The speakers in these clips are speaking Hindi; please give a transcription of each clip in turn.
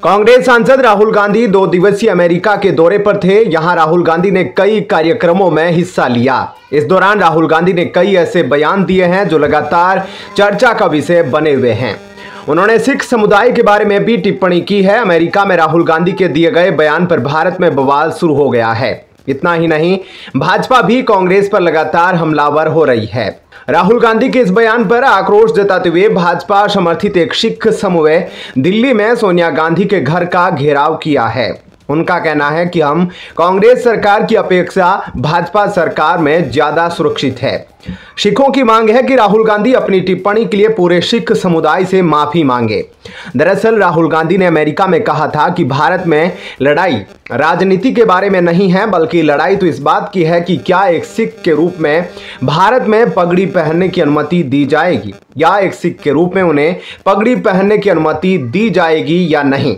कांग्रेस सांसद राहुल गांधी 2 दिवसीय अमेरिका के दौरे पर थे। यहां राहुल गांधी ने कई कार्यक्रमों में हिस्सा लिया। इस दौरान राहुल गांधी ने कई ऐसे बयान दिए हैं जो लगातार चर्चा का विषय बने हुए हैं। उन्होंने सिख समुदाय के बारे में भी टिप्पणी की है। अमेरिका में राहुल गांधी के दिए गए बयान पर भारत में बवाल शुरू हो गया है। इतना ही नहीं, भाजपा भी कांग्रेस पर लगातार हमलावर हो रही है। राहुल गांधी के इस बयान पर आक्रोश जताते हुए भाजपा समर्थित एक सिख समूह दिल्ली में सोनिया गांधी के घर का घेराव किया है। उनका कहना है कि हम कांग्रेस सरकार की अपेक्षा भाजपा सरकार में ज्यादा सुरक्षित है। सिखों की मांग है कि राहुल गांधी अपनी टिप्पणी के लिए पूरे सिख समुदाय से माफी मांगे। दरअसल राहुल गांधी ने अमेरिका में कहा था कि भारत में लड़ाई राजनीति के बारे में नहीं है, बल्कि लड़ाई तो इस बात की है कि क्या एक सिख के रूप में भारत में पगड़ी पहनने की अनुमति दी जाएगी या एक सिख के रूप में उन्हें पगड़ी पहनने की अनुमति दी जाएगी या नहीं।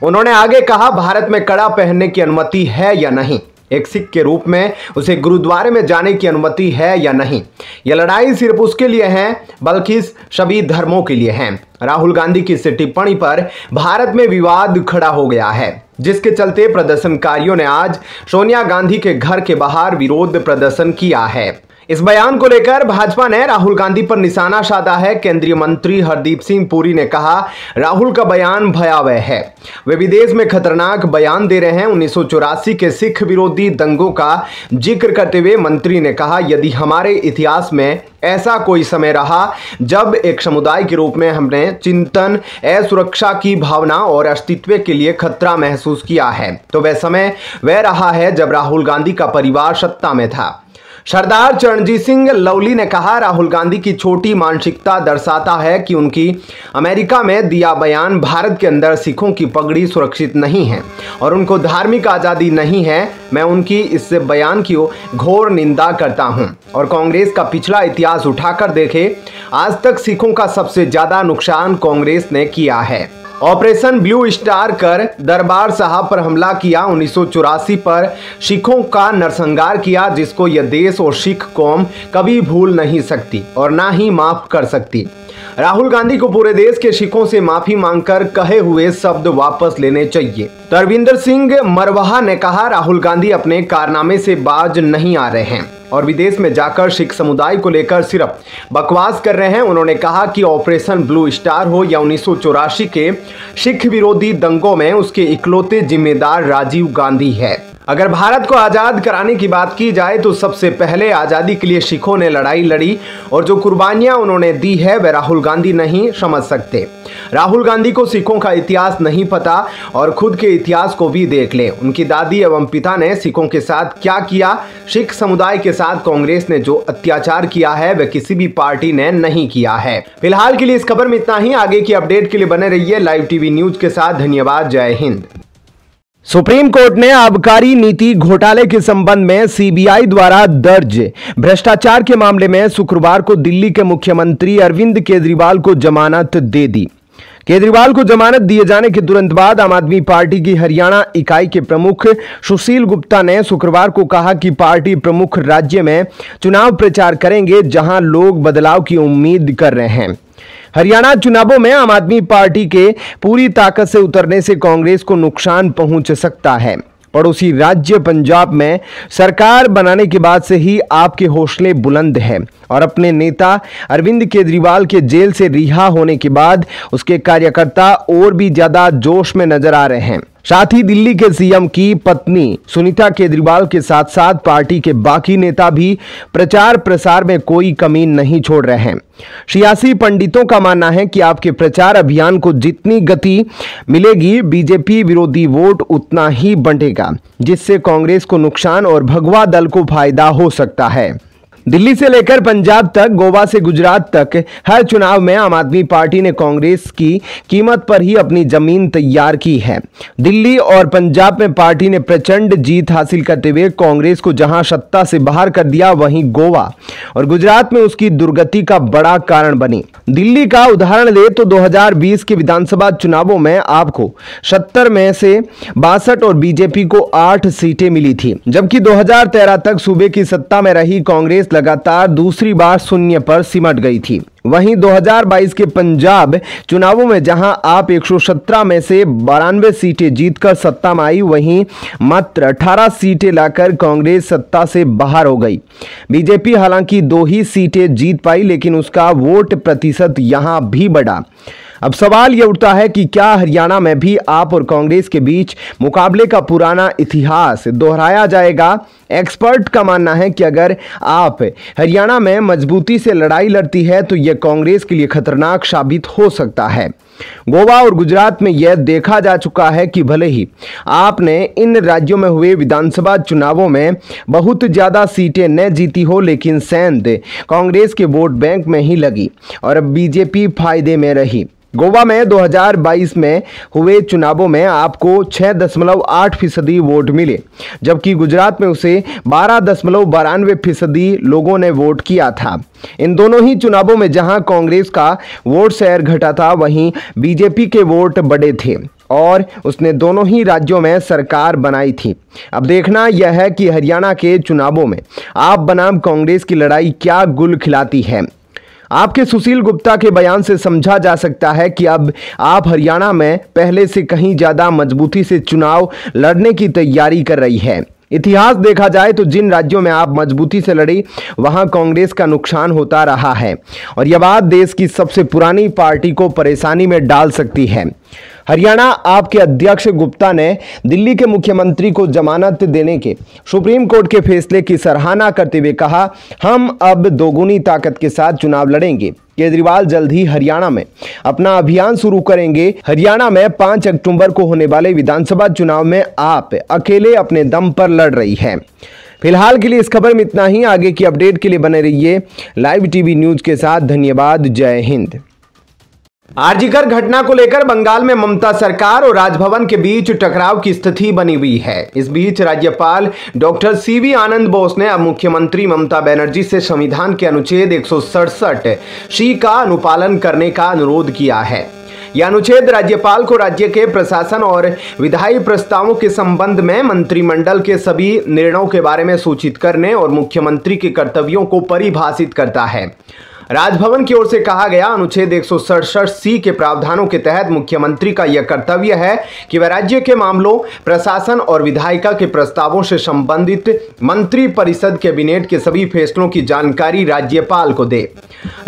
उन्होंने आगे कहा, भारत में कड़ा पहनने की अनुमति है या नहीं, एक सिख के रूप में उसे गुरुद्वारे में जाने की अनुमति है या नहीं। यह लड़ाई सिर्फ उसके लिए है, बल्कि सभी धर्मों के लिए है। राहुल गांधी की इस टिप्पणी पर भारत में विवाद खड़ा हो गया है, जिसके चलते प्रदर्शनकारियों ने आज सोनिया गांधी के घर के बाहर विरोध प्रदर्शन किया है। इस बयान को लेकर भाजपा ने राहुल गांधी पर निशाना साधा है। केंद्रीय मंत्री हरदीप सिंह पुरी ने कहा, राहुल का बयान भयावह है, वे विदेश में खतरनाक बयान दे रहे हैं। 1984 के सिख विरोधी दंगों का जिक्र करते हुए मंत्री ने कहा, यदि हमारे इतिहास में ऐसा कोई समय रहा जब एक समुदाय के रूप में हमने चिंतन, असुरक्षा की भावना और अस्तित्व के लिए खतरा महसूस किया है, तो वह समय वह रहा है जब राहुल गांधी का परिवार सत्ता में था। सरदार चरणजीत सिंह लवली ने कहा, राहुल गांधी की छोटी मानसिकता दर्शाता है कि उनकी अमेरिका में दिया बयान भारत के अंदर सिखों की पगड़ी सुरक्षित नहीं है और उनको धार्मिक आज़ादी नहीं है। मैं उनकी इस बयान की घोर निंदा करता हूं और कांग्रेस का पिछला इतिहास उठाकर देखें, आज तक सिखों का सबसे ज़्यादा नुकसान कांग्रेस ने किया है। ऑपरेशन ब्लू स्टार कर दरबार साहब पर हमला किया, 1984 पर सिखों का नरसंहार किया, जिसको यह देश और सिख कौम कभी भूल नहीं सकती और ना ही माफ कर सकती। राहुल गांधी को पूरे देश के सिखों से माफी मांगकर कहे हुए शब्द वापस लेने चाहिए। तरविंदर सिंह मरवाहा ने कहा, राहुल गांधी अपने कारनामे से बाज नहीं आ रहे हैं और विदेश में जाकर सिख समुदाय को लेकर सिर्फ बकवास कर रहे हैं। उन्होंने कहा कि ऑपरेशन ब्लू स्टार हो या 1984 के सिख विरोधी दंगों में उसके इकलौते जिम्मेदार राजीव गांधी है। अगर भारत को आज़ाद कराने की बात की जाए तो सबसे पहले आज़ादी के लिए सिखों ने लड़ाई लड़ी और जो कुर्बानियां उन्होंने दी है वह राहुल गांधी नहीं समझ सकते। राहुल गांधी को सिखों का इतिहास नहीं पता और खुद के इतिहास को भी देख ले। उनकी दादी एवं पिता ने सिखों के साथ क्या किया, सिख समुदाय के साथ कांग्रेस ने जो अत्याचार किया है वह किसी भी पार्टी ने नहीं किया है। फिलहाल के लिए इस खबर में इतना ही। आगे की अपडेट के लिए बने रहिए लाइव टीवी न्यूज के साथ। धन्यवाद। जय हिंद। सुप्रीम कोर्ट ने आबकारी नीति घोटाले के संबंध में सीबीआई द्वारा दर्ज भ्रष्टाचार के मामले में शुक्रवार को दिल्ली के मुख्यमंत्री अरविंद केजरीवाल को जमानत दे दी। केजरीवाल को जमानत दिए जाने के तुरंत बाद आम आदमी पार्टी की हरियाणा इकाई के प्रमुख सुशील गुप्ता ने शुक्रवार को कहा कि पार्टी प्रमुख राज्य में चुनाव प्रचार करेंगे जहां लोग बदलाव की उम्मीद कर रहे हैं। हरियाणा चुनावों में आम आदमी पार्टी के पूरी ताकत से उतरने से कांग्रेस को नुकसान पहुंच सकता है। पड़ोसी राज्य पंजाब में सरकार बनाने के बाद से ही आपके हौसले बुलंद हैं और अपने नेता अरविंद केजरीवाल के जेल से रिहा होने के बाद उसके कार्यकर्ता और भी ज्यादा जोश में नजर आ रहे हैं। साथ ही दिल्ली के सीएम की पत्नी सुनीता केजरीवाल के साथ साथ पार्टी के बाकी नेता भी प्रचार प्रसार में कोई कमी नहीं छोड़ रहे हैं। सियासी पंडितों का मानना है कि आपके प्रचार अभियान को जितनी गति मिलेगी, बीजेपी विरोधी वोट उतना ही बंटेगा, जिससे कांग्रेस को नुकसान और भगवा दल को फायदा हो सकता है। दिल्ली से लेकर पंजाब तक, गोवा से गुजरात तक हर चुनाव में आम आदमी पार्टी ने कांग्रेस की कीमत पर ही अपनी जमीन तैयार की है। दिल्ली और पंजाब में पार्टी ने प्रचंड जीत हासिल करते हुए कांग्रेस को जहां सत्ता से बाहर कर दिया, वहीं गोवा और गुजरात में उसकी दुर्गति का बड़ा कारण बनी। दिल्ली का उदाहरण ले तो 2020 के विधानसभा चुनावों में आपको 70 में से 62 और बीजेपी को 8 सीटें मिली थी, जबकि 2013 तक सूबे की सत्ता में रही कांग्रेस लगातार दूसरी बार शून्य पर सिमट गई थी। वहीं 2022 के पंजाब चुनावों में जहां आप 117 में से 92 सीटें जीतकर सत्ता में आई, वहीं मात्र 18 सीटें लाकर कांग्रेस सत्ता से बाहर हो गई। बीजेपी हालांकि 2 ही सीटें जीत पाई, लेकिन उसका वोट प्रतिशत यहां भी बढ़ा। अब सवाल यह उठता है कि क्या हरियाणा में भी आप और कांग्रेस के बीच मुकाबले का पुराना इतिहास दोहराया जाएगा? एक्सपर्ट का मानना है कि अगर आप हरियाणा में मजबूती से लड़ाई लड़ती है तो यह कांग्रेस के लिए खतरनाक साबित हो सकता है। गोवा और गुजरात में यह देखा जा चुका है कि भले ही आपने इन राज्यों में हुए विधानसभा चुनावों में बहुत ज्यादा सीटें न जीती हो, लेकिन सेंध कांग्रेस के वोट बैंक में ही लगी और अब बीजेपी फायदे में रही। गोवा में 2022 में हुए चुनावों में आपको 6.8% वोट मिले, जबकि गुजरात में उसे 12.92% लोगों ने वोट किया था। इन दोनों ही चुनावों में जहां कांग्रेस का वोट शेयर घटा था, वहीं बीजेपी के वोट बढ़े थे और उसने दोनों ही राज्यों में सरकार बनाई थी। अब देखना यह है कि हरियाणा के चुनावों में आप बनाम कांग्रेस की लड़ाई क्या गुल खिलाती है। आपके सुशील गुप्ता के बयान से समझा जा सकता है कि अब आप हरियाणा में पहले से कहीं ज्यादा मजबूती से चुनाव लड़ने की तैयारी कर रही है। इतिहास देखा जाए तो जिन राज्यों में आप मजबूती से लड़ी, वहां कांग्रेस का नुकसान होता रहा है और यह बात देश की सबसे पुरानी पार्टी को परेशानी में डाल सकती है। हरियाणा आपके अध्यक्ष गुप्ता ने दिल्ली के मुख्यमंत्री को जमानत देने के सुप्रीम कोर्ट के फैसले की सराहना करते हुए कहा, हम अब दोगुनी ताकत के साथ चुनाव लड़ेंगे। केजरीवाल जल्द ही हरियाणा में अपना अभियान शुरू करेंगे। हरियाणा में 5 अक्टूबर को होने वाले विधानसभा चुनाव में आप अकेले अपने दम पर लड़ रही है। फिलहाल के लिए इस खबर में इतना ही। आगे की अपडेट के लिए बने रहिए लाइव टीवी न्यूज के साथ। धन्यवाद। जय हिंद। आरजीकर घटना को लेकर बंगाल में ममता सरकार और राजभवन के बीच टकराव की स्थिति बनी हुई है। इस बीच राज्यपाल डॉक्टर सीवी आनंद बोस ने अब मुख्यमंत्री ममता बनर्जी से संविधान के अनुच्छेद 167(सी) का अनुपालन करने का अनुरोध किया है। यह अनुच्छेद राज्यपाल को राज्य के प्रशासन और विधायी प्रस्तावों के संबंध में मंत्रिमंडल के सभी निर्णयों के बारे में सूचित करने और मुख्यमंत्री के कर्तव्यों को परिभाषित करता है। राजभवन की ओर से कहा गया, अनुच्छेद 167(सी) के प्रावधानों के तहत मुख्यमंत्री का यह कर्तव्य है कि वह राज्य के मामलों, प्रशासन और विधायिका के प्रस्तावों से संबंधित मंत्री परिषद कैबिनेट के सभी फैसलों की जानकारी राज्यपाल को दे।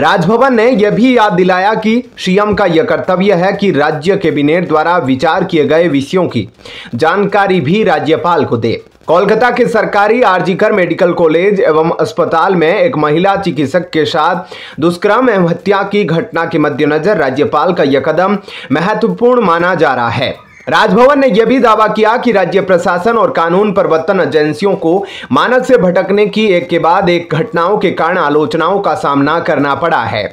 राजभवन ने यह भी याद दिलाया कि सीएम का यह कर्तव्य है कि राज्य कैबिनेट द्वारा विचार किए गए विषयों की जानकारी भी राज्यपाल को दे। कोलकाता के सरकारी आरजीकर मेडिकल कॉलेज एवं अस्पताल में एक महिला चिकित्सक के साथ दुष्कर्म एवं हत्या की घटना के मद्देनजर राज्यपाल का यह कदम महत्वपूर्ण माना जा रहा है। राजभवन ने यह भी दावा किया कि राज्य प्रशासन और कानून प्रवर्तन एजेंसियों को मानक से भटकने की एक के बाद एक घटनाओं के कारण आलोचनाओं का सामना करना पड़ा है।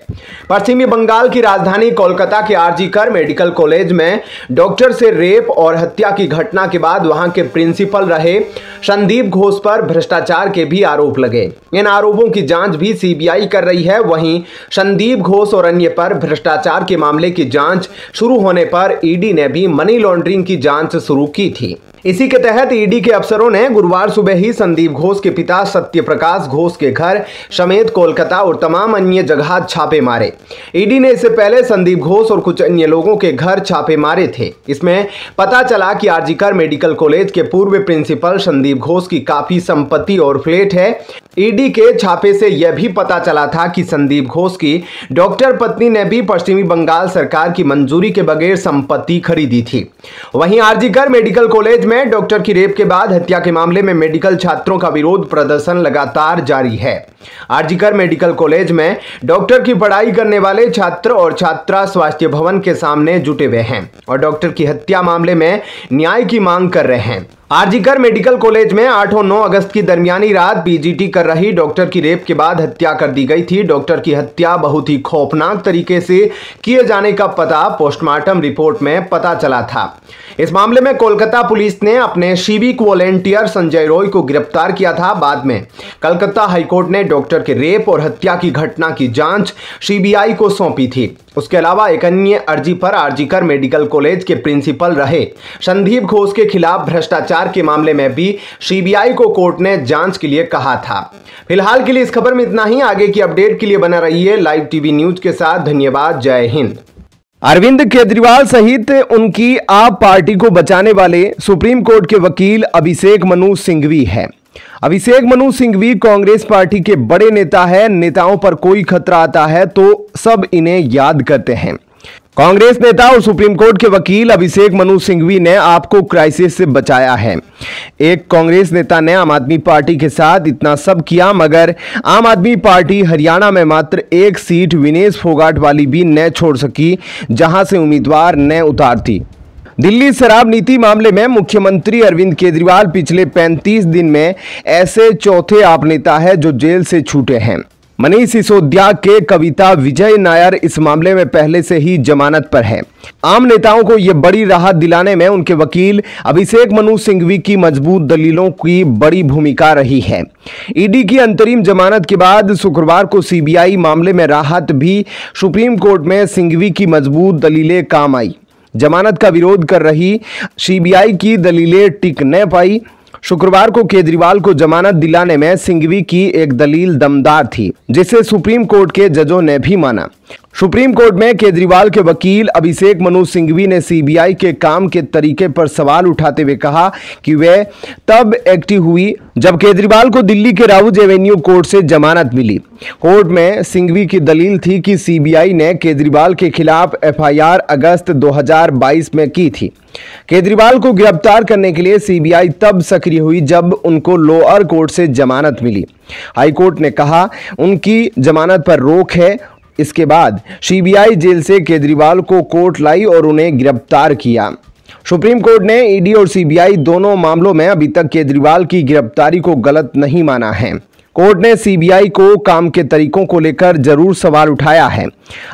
पश्चिमी बंगाल की राजधानी कोलकाता के आरजीकर मेडिकल कॉलेज में डॉक्टर से रेप और हत्या की घटना के बाद वहां के प्रिंसिपल रहे संदीप घोष पर भ्रष्टाचार के भी आरोप लगे। इन आरोपों की जांच भी सीबीआई कर रही है। वहीं संदीप घोष और अन्य पर भ्रष्टाचार के मामले की जांच शुरू होने पर ईडी ने भी मनी लॉन्ड्रिंग की जांच शुरू की थी। इसी के तहत ईडी के अफसरों ने गुरुवार सुबह ही संदीप घोष के पिता सत्यप्रकाश घोष के घर समेत कोलकाता और तमाम अन्य जगह छापे मारे। ईडी ने इससे पहले संदीप घोष और कुछ अन्य लोगों के घर छापे मारे थे। इसमें पता चला कि आरजीकर मेडिकल कॉलेज के पूर्व प्रिंसिपल संदीप घोष की काफी संपत्ति और फ्लैट है। ईडी के छापे से यह भी पता चला था कि संदीप घोष की डॉक्टर पत्नी ने भी पश्चिमी बंगाल सरकार की मंजूरी के बगैर संपत्ति खरीदी थी। वहीं आरजीकर मेडिकल कॉलेज में डॉक्टर की रेप के बाद हत्या के मामले में मेडिकल छात्रों का विरोध प्रदर्शन लगातार जारी है। आरजीकर मेडिकल कॉलेज में डॉक्टर की पढ़ाई करने वाले छात्र और छात्रा स्वास्थ्य भवन के सामने जुटे हुए हैं और डॉक्टर की हत्या मामले में न्याय की मांग कर रहे हैं। आरजीकर मेडिकल कॉलेज में 8 और 9 अगस्त की दरमियानी रात पीजीटी कर रही डॉक्टर की रेप के बाद हत्या कर दी गई थी। डॉक्टर की हत्या बहुत ही खौफनाक तरीके से किए जाने का पता पोस्टमार्टम रिपोर्ट में पता चला था। इस मामले में कोलकाता पुलिस ने अपने सिविक वॉलेंटियर संजय रॉय को गिरफ्तार किया था। बाद में कलकत्ता हाईकोर्ट ने डॉक्टर के रेप और हत्या की घटना की जांच सीबीआई को सौंपी थी। उसके अलावा एक अन्य अर्जी पर आरजीकर मेडिकल कॉलेज के प्रिंसिपल रहे संदीप घोष के खिलाफ भ्रष्टाचार के मामले में भी सीबीआई को कोर्ट ने जांच के लिए कहा था। फिलहाल के लिए इस खबर में इतना ही। आगे की अपडेट के लिए बना रहिए लाइव टीवी न्यूज के साथ। धन्यवाद। जय हिंद। अरविंद केजरीवाल सहित उनकी आप पार्टी को बचाने वाले सुप्रीम कोर्ट के वकील अभिषेक मनु सिंघवी है। अभिषेक मनु सिंघवी कांग्रेस पार्टी के बड़े नेता है। नेताओं पर कोई खतरा आता है तो सब इन्हें याद करते हैं। कांग्रेस नेता और सुप्रीम कोर्ट के वकील अभिषेक मनु सिंघवी ने आपको क्राइसिस से बचाया है। एक कांग्रेस नेता ने आम आदमी पार्टी के साथ इतना सब किया, मगर आम आदमी पार्टी हरियाणा में मात्र एक सीट विनेश फोगाट वाली भी न छोड़ सकी, जहां से उम्मीदवार न उतारती। दिल्ली शराब नीति मामले में मुख्यमंत्री अरविंद केजरीवाल पिछले 35 दिन में ऐसे चौथे आप नेता है जो जेल से छूटे हैं। मनीष सिसोदिया के कविता विजय नायर इस मामले में पहले से ही जमानत पर है। आम नेताओं को यह बड़ी राहत दिलाने में उनके वकील अभिषेक मनु सिंघवी की मजबूत दलीलों की बड़ी भूमिका रही है। ईडी की अंतरिम जमानत के बाद शुक्रवार को सीबीआई मामले में राहत भी सुप्रीम कोर्ट में सिंघवी की मजबूत दलीलें काम आई। जमानत का विरोध कर रही सीबीआई की दलीलें टिक न पाई। शुक्रवार को केजरीवाल को जमानत दिलाने में सिंघवी की एक दलील दमदार थी, जिसे सुप्रीम कोर्ट के जजों ने भी माना। सुप्रीम कोर्ट में केजरीवाल के वकील अभिषेक मनु सिंघवी ने सीबीआई के काम के तरीके पर सवाल उठाते हुए कहा कि वे तब एक्टिव हुई जब केजरीवाल को दिल्ली के राउज एवेन्यू कोर्ट से जमानत मिली। कोर्ट में सिंघवी की दलील थी कि सीबीआई ने केजरीवाल के खिलाफ एफआईआर अगस्त 2022 में की थी। केजरीवाल को गिरफ्तार करने के लिए सीबीआई तब सक्रिय हुई जब उनको लोअर कोर्ट से जमानत मिली। हाईकोर्ट ने कहा उनकी जमानत पर रोक है। इसके बाद सीबीआई जेल से केजरीवाल को कोर्ट लाई और उन्हें गिरफ्तार किया। सुप्रीम कोर्ट ने ईडी और सीबीआई दोनों मामलों में अभी तक केजरीवाल की गिरफ्तारी को गलत नहीं माना है। कोर्ट ने सीबीआई को काम के तरीकों को लेकर जरूर सवाल उठाया है।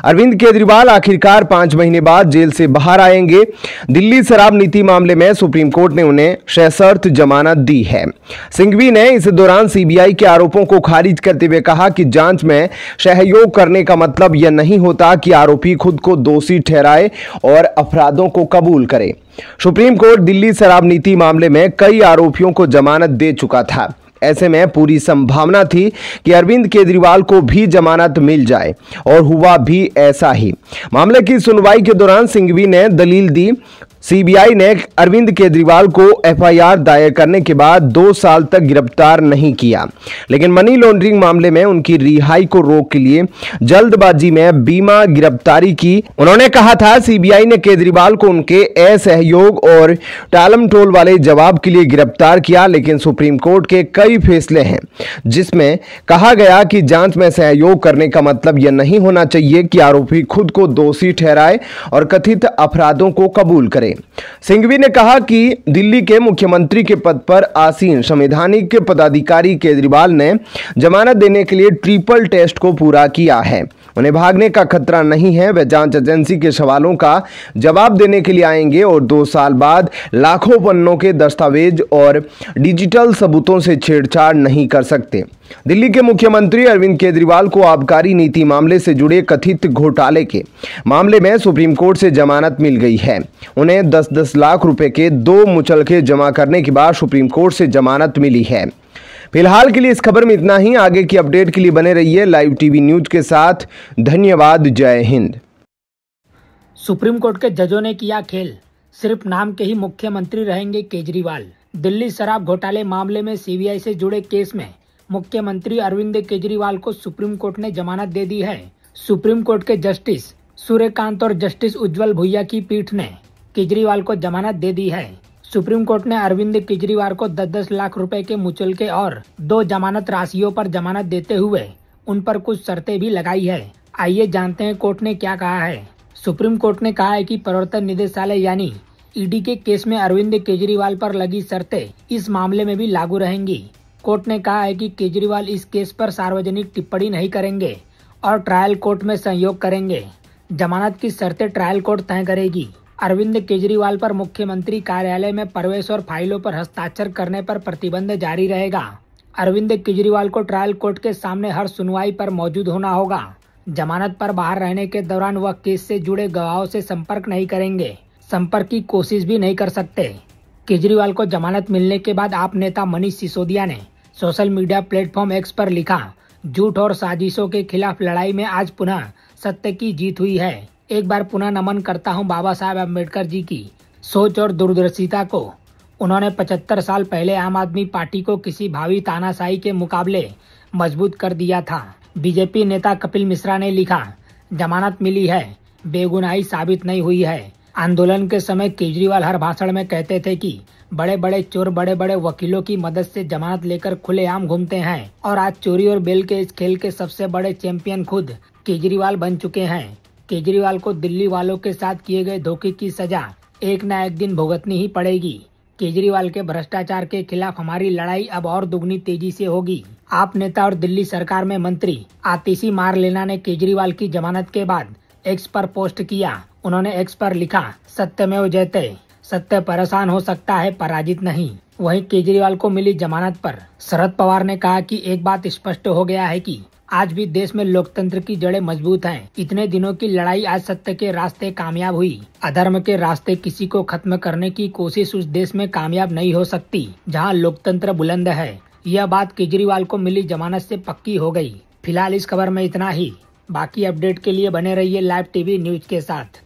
अरविंद केजरीवाल आखिरकार 5 महीने बाद जेल से बाहर आएंगे। दिल्ली शराब नीति मामले में सुप्रीम कोर्ट ने उन्हें सशर्त जमानत दी है। सिंघवी ने इस दौरान सीबीआई के आरोपों को खारिज करते हुए कहा कि जांच में सहयोग करने का मतलब यह नहीं होता कि आरोपी खुद को दोषी ठहराए और अपराधों को कबूल करे। सुप्रीम कोर्ट दिल्ली शराब नीति मामले में कई आरोपियों को जमानत दे चुका था। ऐसे में पूरी संभावना थी कि अरविंद केजरीवाल को भी जमानत मिल जाए और हुआ भी ऐसा ही। मामले की सुनवाई के दौरान सिंघवी ने दलील दी। सीबीआई ने अरविंद केजरीवाल को एफआईआर दायर करने के बाद 2 साल तक गिरफ्तार नहीं किया, लेकिन मनी लॉन्ड्रिंग मामले में उनकी रिहाई को रोक के लिए जल्दबाजी में बीमा गिरफ्तारी की। उन्होंने कहा था सीबीआई ने केजरीवाल को उनके असहयोग और टालमटोल वाले जवाब के लिए गिरफ्तार किया, लेकिन सुप्रीम कोर्ट के कई फैसले हैं जिसमें कहा गया कि जांच में सहयोग करने का मतलब यह नहीं होना चाहिए कि आरोपी खुद को दोषी ठहराए और कथित अपराधों को कबूल करे। सिंघवी ने कहा कि दिल्ली के मुख्यमंत्री के पद पर आसीन संवैधानिक पदाधिकारी केजरीवाल ने जमानत देने के लिए ट्रिपल टेस्ट को पूरा किया है। उन्हें भागने का खतरा नहीं है। वे जांच एजेंसी के सवालों का जवाब देने के लिए आएंगे और 2 साल बाद लाखों पन्नों के दस्तावेज और डिजिटल सबूतों से छेड़छाड़ नहीं कर सकते। दिल्ली के मुख्यमंत्री अरविंद केजरीवाल को आबकारी नीति मामले से जुड़े कथित घोटाले के मामले में सुप्रीम कोर्ट से जमानत मिल गई है। उन्हें 10-10 लाख रुपए के 2 मुचलके जमा करने के बाद सुप्रीम कोर्ट से जमानत मिली है। फिलहाल के लिए इस खबर में इतना ही। आगे की अपडेट के लिए बने रहिए लाइव टीवी न्यूज के साथ। धन्यवाद। जय हिंद। सुप्रीम कोर्ट के जजों ने किया खेल, सिर्फ नाम के ही मुख्यमंत्री रहेंगे केजरीवाल। दिल्ली शराब घोटाले मामले में सीबीआई से जुड़े केस में मुख्यमंत्री अरविंद केजरीवाल को सुप्रीम कोर्ट ने जमानत दे दी है। सुप्रीम कोर्ट के जस्टिस सूर्यकांत और जस्टिस उज्जवल भुइया की पीठ ने केजरीवाल को जमानत दे दी है। सुप्रीम कोर्ट ने अरविंद केजरीवाल को 10-10 लाख रुपए के मुचलके और 2 जमानत राशियों पर जमानत देते हुए उन पर कुछ शर्तें भी लगाई है। आइए जानते हैं कोर्ट ने क्या कहा है। सुप्रीम कोर्ट ने कहा है कि प्रवर्तन निदेशालय यानी ईडी के केस में अरविंद केजरीवाल पर लगी शर्तें इस मामले में भी लागू रहेंगी। कोर्ट ने कहा है कि केजरीवाल इस केस पर सार्वजनिक टिप्पणी नहीं करेंगे और ट्रायल कोर्ट में सहयोग करेंगे। जमानत की शर्तें ट्रायल कोर्ट तय करेगी। अरविंद केजरीवाल पर मुख्यमंत्री कार्यालय में प्रवेश और फाइलों पर हस्ताक्षर करने पर प्रतिबंध जारी रहेगा। अरविंद केजरीवाल को ट्रायल कोर्ट के सामने हर सुनवाई पर मौजूद होना होगा। जमानत पर बाहर रहने के दौरान वह केस से जुड़े गवाहों से संपर्क नहीं करेंगे, संपर्क की कोशिश भी नहीं कर सकते। केजरीवाल को जमानत मिलने के बाद आप नेता मनीष सिसोदिया ने सोशल मीडिया प्लेटफॉर्म एक्स पर लिखा, झूठ और साजिशों के खिलाफ लड़ाई में आज पुनः सत्य की जीत हुई है। एक बार पुनः नमन करता हूं बाबा साहब अम्बेडकर जी की सोच और दूरदर्शिता को। उन्होंने 75 साल पहले आम आदमी पार्टी को किसी भावी तानाशाही के मुकाबले मजबूत कर दिया था। बीजेपी नेता कपिल मिश्रा ने लिखा, जमानत मिली है, बेगुनाही साबित नहीं हुई है। आंदोलन के समय केजरीवाल हर भाषण में कहते थे कि बड़े बड़े चोर बड़े बड़े वकीलों की मदद से जमानत लेकर खुलेआम घूमते हैं और आज चोरी और बेल के इस खेल के सबसे बड़े चैंपियन खुद केजरीवाल बन चुके हैं। केजरीवाल को दिल्ली वालों के साथ किए गए धोखे की सजा एक न एक दिन भुगतनी ही पड़ेगी। केजरीवाल के भ्रष्टाचार के खिलाफ हमारी लड़ाई अब और दुगनी तेजी से होगी। आप नेता और दिल्ली सरकार में मंत्री आतिशी मारलेना ने केजरीवाल की जमानत के बाद एक्स पर पोस्ट किया। उन्होंने एक्स पर लिखा, सत्यमेव जयते, सत्य परेशान हो सकता है पराजित नहीं। वहीं केजरीवाल को मिली जमानत पर शरद पवार ने कहा कि एक बात स्पष्ट हो गया है कि आज भी देश में लोकतंत्र की जड़ें मजबूत हैं। इतने दिनों की लड़ाई आज सत्य के रास्ते कामयाब हुई। अधर्म के रास्ते किसी को खत्म करने की कोशिश उस देश में कामयाब नहीं हो सकती जहां लोकतंत्र बुलंद है। यह बात केजरीवाल को मिली जमानत से पक्की हो गई। फिलहाल इस खबर में इतना ही। बाकी अपडेट के लिए बने रहिए लाइव टीवी न्यूज के साथ।